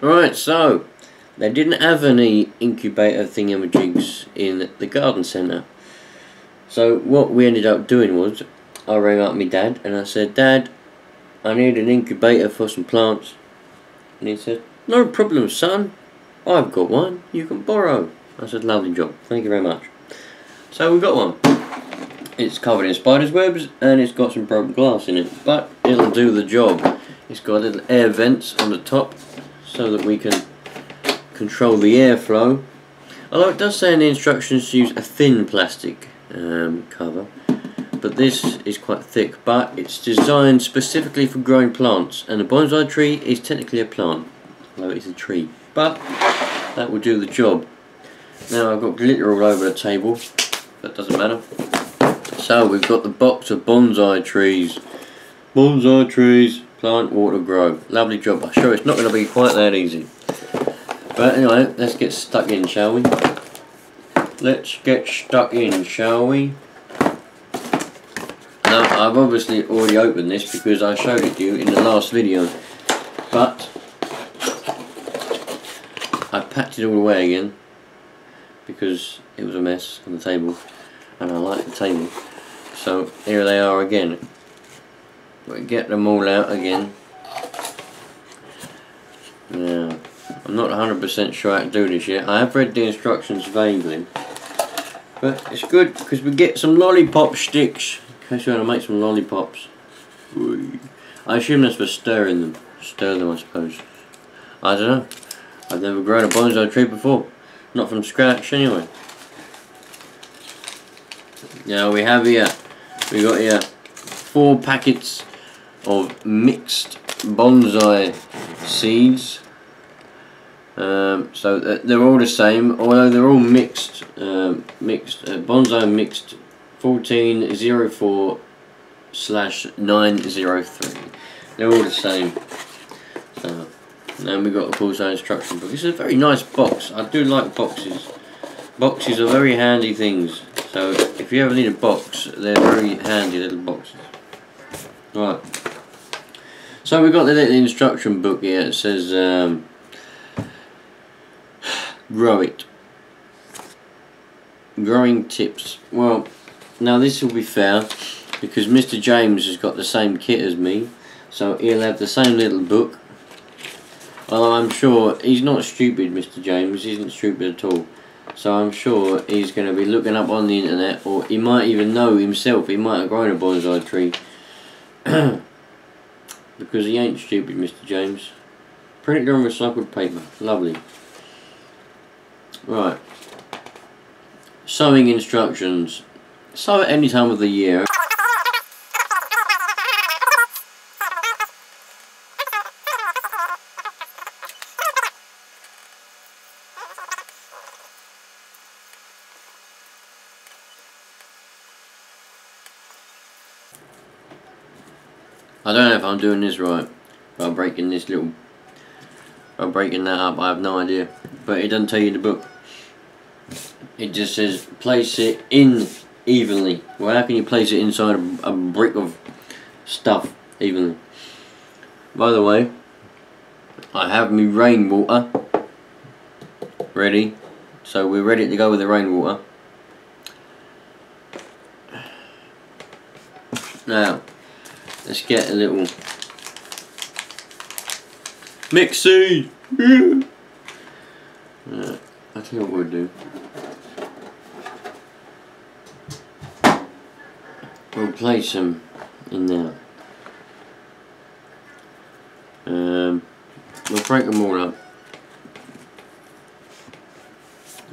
Right, so they didn't have any incubator thingamajigs in the garden centre. So what we ended up doing was, I rang up my dad and I said, "Dad, I need an incubator for some plants." And he said, "No problem, son. I've got one. You can borrow." I said, "Lovely job. Thank you very much." So we got one. It's covered in spiders' webs and it's got some broken glass in it, but it'll do the job. It's got little air vents on the top so that we can control the airflow. Although it does say in the instructions to use a thin plastic cover, but this is quite thick. But it's designed specifically for growing plants, and the bonsai tree is technically a plant, although it's a tree. But that will do the job. Now I've got glitter all over the table. That doesn't matter. So we've got the box of bonsai trees. Bonsai trees, plant, water, grow. Lovely job. I'm sure it's not going to be quite that easy. But anyway, let's get stuck in, shall we? Let's get stuck in, shall we? Now, I've obviously already opened this because I showed it to you in the last video. But I packed it all away again because it was a mess on the table and I like the table. So here they are again. We get them all out again. Now, I'm not 100% sure how to do this yet. I have read the instructions vaguely, but it's good because we get some lollipop sticks in case you want to make some lollipops. I assume that's for stirring them. Stir them, I suppose. I don't know. I've never grown a bonsai tree before. Not from scratch anyway. Now we have here, we got here 4 packets of mixed bonsai seeds. So they're all the same, although they're all mixed. Bonsai mixed 1404/903. They're all the same. So, and we got of course our instruction book. This is a very nice box. I do like boxes. Boxes are very handy things. So if you ever need a box, they're very handy little boxes. Right. So we've got the little instruction book here. It says grow it. Growing tips. Well, now this will be fair because Mr. James has got the same kit as me, so he'll have the same little book. Although I'm sure he's not stupid, Mr. James. He isn't stupid at all. So I'm sure he's going to be looking up on the internet, or he might even know himself. He might have grown a bonsai tree. Because he ain't stupid, Mr. James. Printed on recycled paper. Lovely. Right. Sowing instructions. Sow at any time of the year. I don't know if I'm doing this right by breaking this little, by breaking that up. I have no idea, but it doesn't tell you in the book. It just says place it in evenly. Well, how can you place it inside a brick of stuff evenly? By the way, I have my rainwater ready, so we're ready to go with the rainwater. Now, let's get a little mix seed. I'll tell you what we'll do. We'll place them in there. We'll break them all up.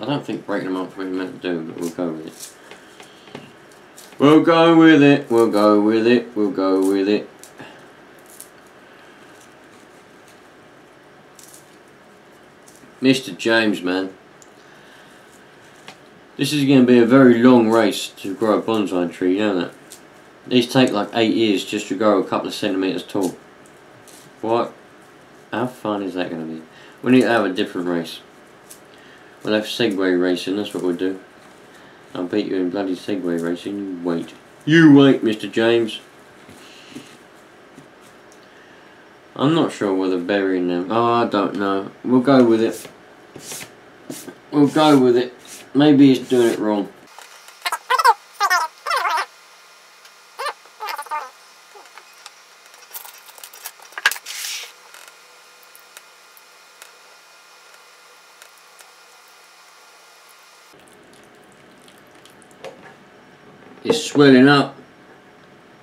I don't think breaking them up is what we're meant to do, but we'll go with it. We'll go with it, we'll go with it, we'll go with it. Mr. James, man. This is going to be a very long race to grow a bonsai tree, you know that? These take like 8 years just to grow a couple of centimetres tall. What? How fun is that going to be? We need to have a different race. We'll have Segway racing, that's what we'll do. I'll beat you in bloody Segway racing, you wait. You wait, Mr. James. I'm not sure whether burying them. Oh, I don't know. We'll go with it. We'll go with it. Maybe he's doing it wrong. It's swelling up.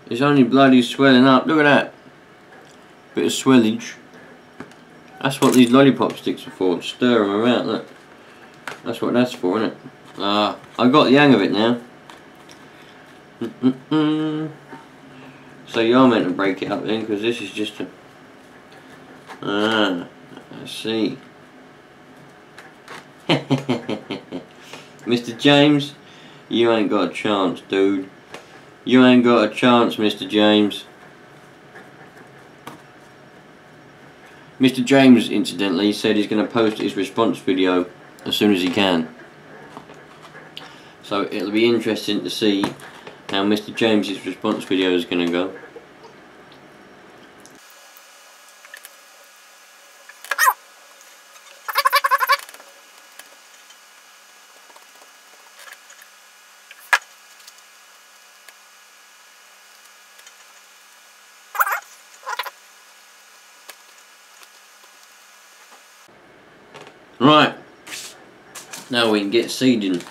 It's only bloody swelling up. Look at that. Bit of swellage. That's what these lollipop sticks are for. Stir them around. Look. That's what that's for, isn't it? Ah, I got the hang of it now. So you are meant to break it up then, because this is just a... Ah, I see. Mr. James, you ain't got a chance, dude. You ain't got a chance, Mr. James. Mr. James, incidentally, said he's going to post his response video as soon as he can. So it'll be interesting to see how Mr. James's response video is going to go. Right, now we can get seeding.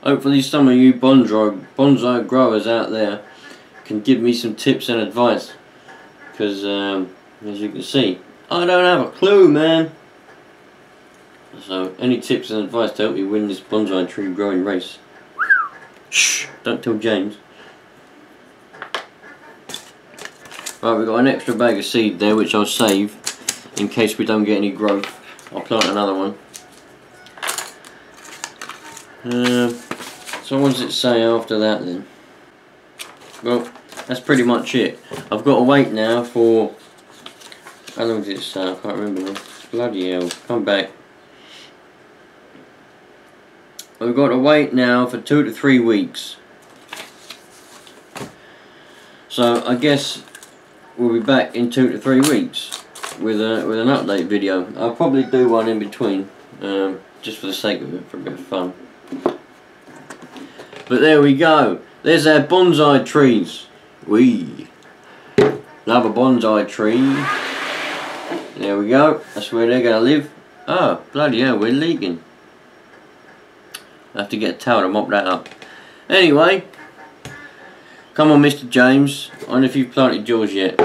Hopefully some of you bonsai growers out there can give me some tips and advice, because as you can see, I don't have a clue, man. So any tips and advice to help me win this bonsai tree growing race? Shh, don't tell James. Right, we've got an extra bag of seed there which I'll save in case we don't get any growth. I'll plant another one. So what does it say after that then? Well, that's pretty much it. I've got to wait now for... How long did it say? I can't remember now. Bloody hell. Come back. We've got to wait now for 2 to 3 weeks. So I guess we'll be back in 2 to 3 weeks with an update video. I'll probably do one in between, just for the sake of it, for a bit of fun. But there we go. There's our bonsai trees. We love a bonsai tree. There we go. That's where they're going to live. Oh, bloody hell, we're leaking. I have to get a towel to mop that up. Anyway, come on, Mr. James. I wonder if you've planted yours yet.